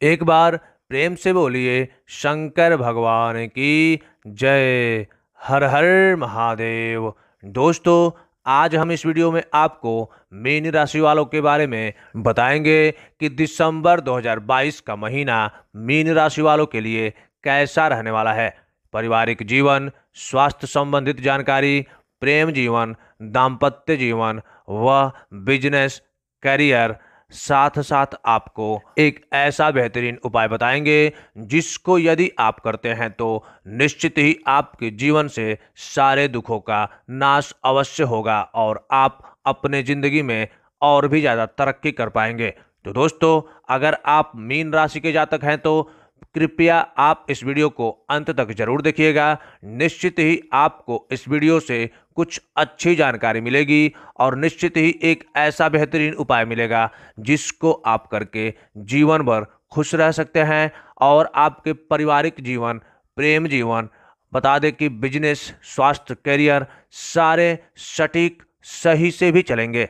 एक बार प्रेम से बोलिए शंकर भगवान की जय। हर हर महादेव। दोस्तों, आज हम इस वीडियो में आपको मीन राशि वालों के बारे में बताएंगे कि दिसंबर 2022 का महीना मीन राशि वालों के लिए कैसा रहने वाला है। पारिवारिक जीवन, स्वास्थ्य संबंधित जानकारी, प्रेम जीवन, दाम्पत्य जीवन व बिजनेस, करियर, साथ साथ आपको एक ऐसा बेहतरीन उपाय बताएंगे जिसको यदि आप करते हैं तो निश्चित ही आपके जीवन से सारे दुखों का नाश अवश्य होगा और आप अपने जिंदगी में और भी ज़्यादा तरक्की कर पाएंगे। तो दोस्तों, अगर आप मीन राशि के जातक हैं तो कृपया आप इस वीडियो को अंत तक जरूर देखिएगा। निश्चित ही आपको इस वीडियो से कुछ अच्छी जानकारी मिलेगी और निश्चित ही एक ऐसा बेहतरीन उपाय मिलेगा जिसको आप करके जीवन भर खुश रह सकते हैं और आपके पारिवारिक जीवन, प्रेम जीवन, बता दें कि बिजनेस, स्वास्थ्य, करियर सारे सटीक सही से भी चलेंगे।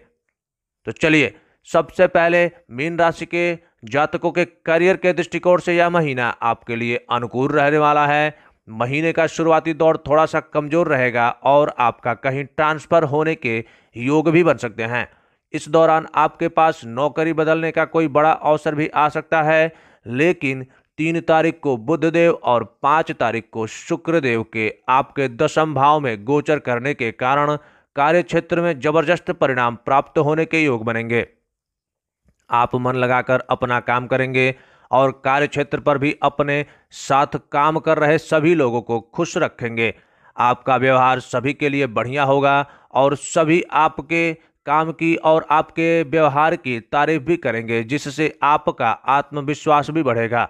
तो चलिए, सबसे पहले मीन राशि के जातकों के करियर के दृष्टिकोण से यह महीना आपके लिए अनुकूल रहने वाला है। महीने का शुरुआती दौर थोड़ा सा कमजोर रहेगा और आपका कहीं ट्रांसफर होने के योग भी बन सकते हैं। इस दौरान आपके पास नौकरी बदलने का कोई बड़ा अवसर भी आ सकता है, लेकिन 3 तारीख को बुधदेव और 5 तारीख को शुक्रदेव के आपके दशम भाव में गोचर करने के कारण कार्य क्षेत्र में जबरदस्त परिणाम प्राप्त होने के योग बनेंगे। आप मन लगाकर अपना काम करेंगे और कार्य क्षेत्र पर भी अपने साथ काम कर रहे सभी लोगों को खुश रखेंगे। आपका व्यवहार सभी के लिए बढ़िया होगा और सभी आपके काम की और आपके व्यवहार की तारीफ भी करेंगे, जिससे आपका आत्मविश्वास भी बढ़ेगा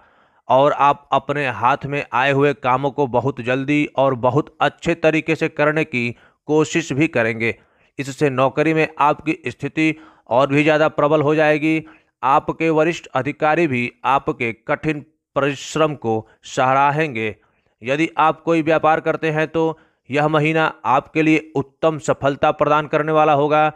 और आप अपने हाथ में आए हुए कामों को बहुत जल्दी और बहुत अच्छे तरीके से करने की कोशिश भी करेंगे। इससे नौकरी में आपकी स्थिति और भी ज़्यादा प्रबल हो जाएगी। आपके वरिष्ठ अधिकारी भी आपके कठिन परिश्रम को सराहेंगे। यदि आप कोई व्यापार करते हैं तो यह महीना आपके लिए उत्तम सफलता प्रदान करने वाला होगा,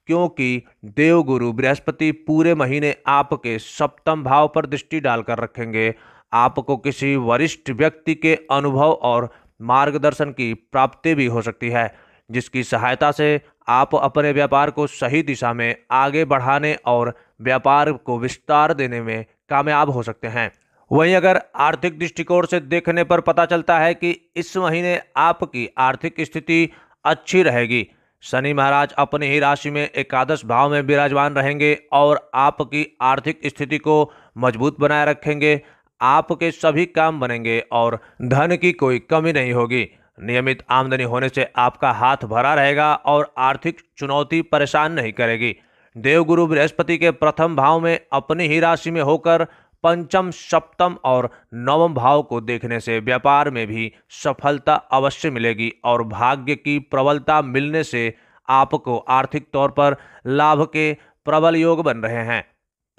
क्योंकि देवगुरु बृहस्पति पूरे महीने आपके सप्तम भाव पर दृष्टि डालकर रखेंगे। आपको किसी वरिष्ठ व्यक्ति के अनुभव और मार्गदर्शन की प्राप्ति भी हो सकती है, जिसकी सहायता से आप अपने व्यापार को सही दिशा में आगे बढ़ाने और व्यापार को विस्तार देने में कामयाब हो सकते हैं। वहीं अगर आर्थिक दृष्टिकोण से देखने पर पता चलता है कि इस महीने आपकी आर्थिक स्थिति अच्छी रहेगी। शनि महाराज अपनी ही राशि में एकादश भाव में विराजमान रहेंगे और आपकी आर्थिक स्थिति को मजबूत बनाए रखेंगे। आपके सभी काम बनेंगे और धन की कोई कमी नहीं होगी। नियमित आमदनी होने से आपका हाथ भरा रहेगा और आर्थिक चुनौती परेशान नहीं करेगी। देवगुरु बृहस्पति के प्रथम भाव में अपनी ही राशि में होकर पंचम, सप्तम और नवम भाव को देखने से व्यापार में भी सफलता अवश्य मिलेगी और भाग्य की प्रबलता मिलने से आपको आर्थिक तौर पर लाभ के प्रबल योग बन रहे हैं।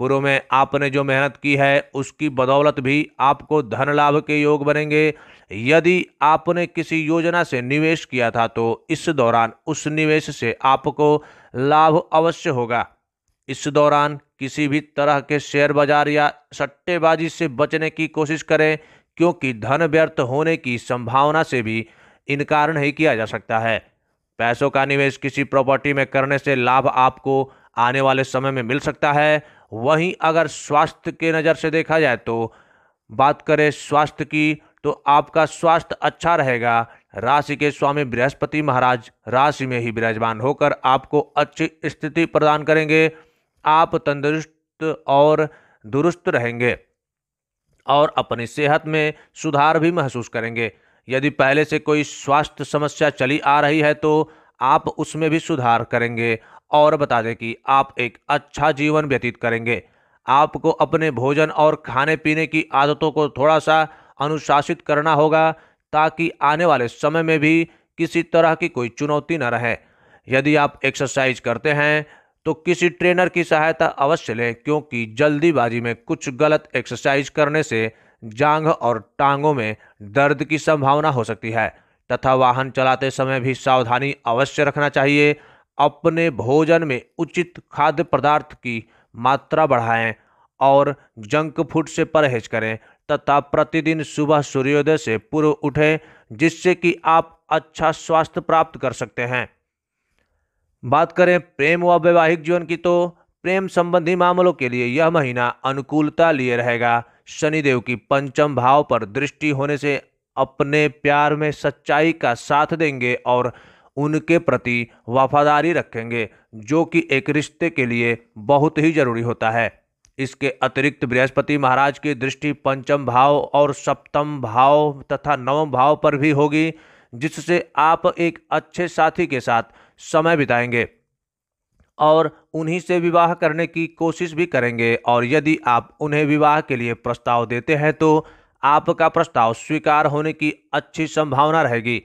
पूर्व में आपने जो मेहनत की है उसकी बदौलत भी आपको धन लाभ के योग बनेंगे। यदि आपने किसी योजना से निवेश किया था तो इस दौरान उस निवेश से आपको लाभ अवश्य होगा। इस दौरान किसी भी तरह के शेयर बाजार या सट्टेबाजी से बचने की कोशिश करें, क्योंकि धन व्यर्थ होने की संभावना से भी इनकार नहीं किया जा सकता है। पैसों का निवेश किसी प्रॉपर्टी में करने से लाभ आपको आने वाले समय में मिल सकता है। वहीं अगर स्वास्थ्य के नज़र से देखा जाए तो बात करें स्वास्थ्य की, तो आपका स्वास्थ्य अच्छा रहेगा। राशि के स्वामी बृहस्पति महाराज राशि में ही विराजमान होकर आपको अच्छी स्थिति प्रदान करेंगे। आप तंदुरुस्त और दुरुस्त रहेंगे और अपनी सेहत में सुधार भी महसूस करेंगे। यदि पहले से कोई स्वास्थ्य समस्या चली आ रही है तो आप उसमें भी सुधार करेंगे और बता दें कि आप एक अच्छा जीवन व्यतीत करेंगे। आपको अपने भोजन और खाने पीने की आदतों को थोड़ा सा अनुशासित करना होगा, ताकि आने वाले समय में भी किसी तरह की कोई चुनौती न रहे। यदि आप एक्सरसाइज करते हैं तो किसी ट्रेनर की सहायता अवश्य लें, क्योंकि जल्दीबाजी में कुछ गलत एक्सरसाइज करने से जांघ और टांगों में दर्द की संभावना हो सकती है। तथा वाहन चलाते समय भी सावधानी अवश्य रखना चाहिए। अपने भोजन में उचित खाद्य पदार्थ की मात्रा बढ़ाएं और जंक फूड से परहेज करें तथा प्रतिदिन सुबह सूर्योदय से पूर्व उठें, जिससे कि आप अच्छा स्वास्थ्य प्राप्त कर सकते हैं। बात करें प्रेम व वैवाहिक जीवन की, तो प्रेम संबंधी मामलों के लिए यह महीना अनुकूलता लिए रहेगा। शनिदेव की पंचम भाव पर दृष्टि होने से अपने प्यार में सच्चाई का साथ देंगे और उनके प्रति वफादारी रखेंगे, जो कि एक रिश्ते के लिए बहुत ही जरूरी होता है। इसके अतिरिक्त बृहस्पति महाराज की दृष्टि पंचम भाव और सप्तम भाव तथा नवम भाव पर भी होगी, जिससे आप एक अच्छे साथी के साथ समय बिताएंगे और उन्हीं से विवाह करने की कोशिश भी करेंगे। और यदि आप उन्हें विवाह के लिए प्रस्ताव देते हैं तो आपका प्रस्ताव स्वीकार होने की अच्छी संभावना रहेगी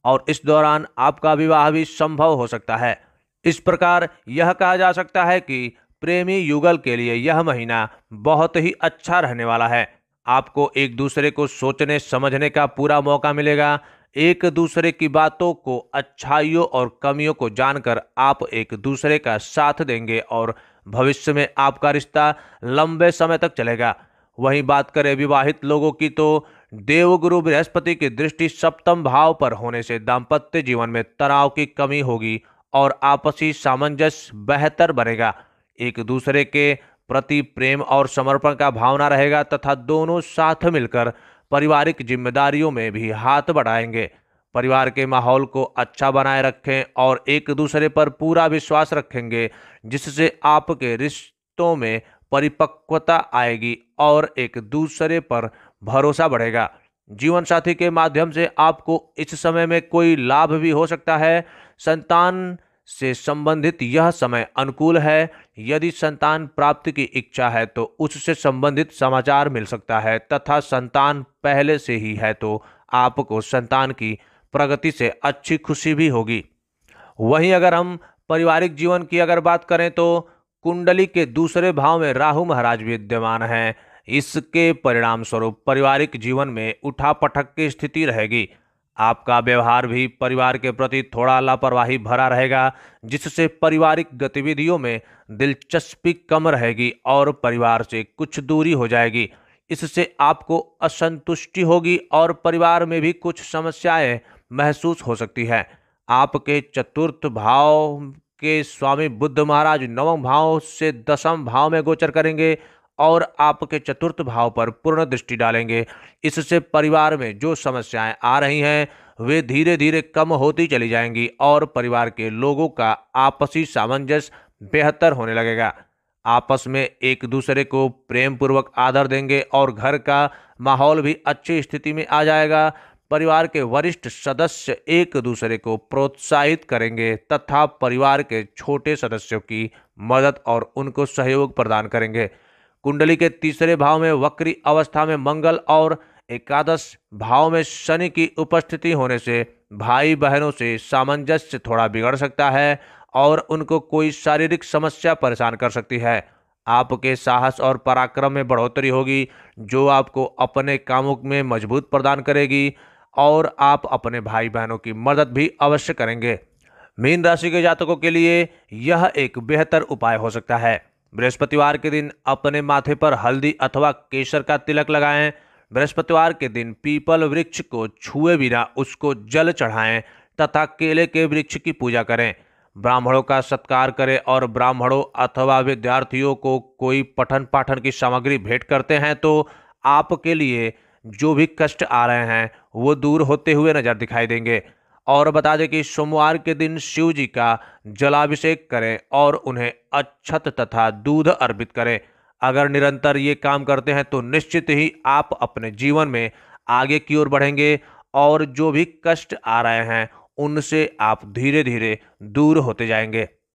और इस दौरान आपका विवाह भी संभव हो सकता है। इस प्रकार यह कहा जा सकता है कि प्रेमी युगल के लिए यह महीना बहुत ही अच्छा रहने वाला है। आपको एक दूसरे को सोचने समझने का पूरा मौका मिलेगा। एक दूसरे की बातों को, अच्छाइयों और कमियों को जानकर आप एक दूसरे का साथ देंगे और भविष्य में आपका रिश्ता लंबे समय तक चलेगा। वहीं बात करें विवाहित लोगों की, तो देवगुरु बृहस्पति की दृष्टि सप्तम भाव पर होने से दाम्पत्य जीवन में तनाव की कमी होगी और आपसी सामंजस्य बेहतर बनेगा। एक दूसरे के प्रति प्रेम और समर्पण का भावना रहेगा तथा दोनों साथ मिलकर पारिवारिक जिम्मेदारियों में भी हाथ बढ़ाएंगे। परिवार के माहौल को अच्छा बनाए रखें और एक दूसरे पर पूरा विश्वास रखेंगे, जिससे आपके रिश्तों में परिपक्वता आएगी और एक दूसरे पर भरोसा बढ़ेगा। जीवन साथी के माध्यम से आपको इस समय में कोई लाभ भी हो सकता है। संतान से संबंधित यह समय अनुकूल है। यदि संतान प्राप्ति की इच्छा है तो उससे संबंधित समाचार मिल सकता है तथा संतान पहले से ही है तो आपको संतान की प्रगति से अच्छी खुशी भी होगी। वहीं अगर हम पारिवारिक जीवन की बात करें, तो कुंडली के दूसरे भाव में राहु महाराज विद्यमान हैं। इसके परिणाम स्वरूप पारिवारिक जीवन में उठापटक की स्थिति रहेगी। आपका व्यवहार भी परिवार के प्रति थोड़ा लापरवाही भरा रहेगा, जिससे पारिवारिक गतिविधियों में दिलचस्पी कम रहेगी और परिवार से कुछ दूरी हो जाएगी। इससे आपको असंतुष्टि होगी और परिवार में भी कुछ समस्याएं महसूस हो सकती है। आपके चतुर्थ भाव के स्वामी बुध महाराज नवम भाव से दसम भाव में गोचर करेंगे और आपके चतुर्थ भाव पर पूर्ण दृष्टि डालेंगे। इससे परिवार में जो समस्याएं आ रही हैं वे धीरे धीरे कम होती चली जाएंगी और परिवार के लोगों का आपसी सामंजस्य बेहतर होने लगेगा। आपस में एक दूसरे को प्रेम पूर्वक आदर देंगे और घर का माहौल भी अच्छी स्थिति में आ जाएगा। परिवार के वरिष्ठ सदस्य एक दूसरे को प्रोत्साहित करेंगे तथा परिवार के छोटे सदस्यों की मदद और उनको सहयोग प्रदान करेंगे। कुंडली के तीसरे भाव में वक्री अवस्था में मंगल और एकादश भाव में शनि की उपस्थिति होने से भाई बहनों से सामंजस्य थोड़ा बिगड़ सकता है और उनको कोई शारीरिक समस्या परेशान कर सकती है। आपके साहस और पराक्रम में बढ़ोतरी होगी, जो आपको अपने कामों में मजबूत प्रदान करेगी और आप अपने भाई बहनों की मदद भी अवश्य करेंगे। मीन राशि के जातकों के लिए यह एक बेहतर उपाय हो सकता है। बृहस्पतिवार के दिन अपने माथे पर हल्दी अथवा केसर का तिलक लगाएं। बृहस्पतिवार के दिन पीपल वृक्ष को छुए बिना उसको जल चढ़ाएं तथा केले के वृक्ष की पूजा करें। ब्राह्मणों का सत्कार करें और ब्राह्मणों अथवा विद्यार्थियों को कोई पठन पाठन की सामग्री भेंट करते हैं तो आपके लिए जो भी कष्ट आ रहे हैं वो दूर होते हुए नजर दिखाई देंगे। और बता दें कि सोमवार के दिन शिव जी का जलाभिषेक करें और उन्हें अक्षत तथा दूध अर्पित करें। अगर निरंतर ये काम करते हैं तो निश्चित ही आप अपने जीवन में आगे की ओर बढ़ेंगे और जो भी कष्ट आ रहे हैं उनसे आप धीरे धीरे दूर होते जाएंगे।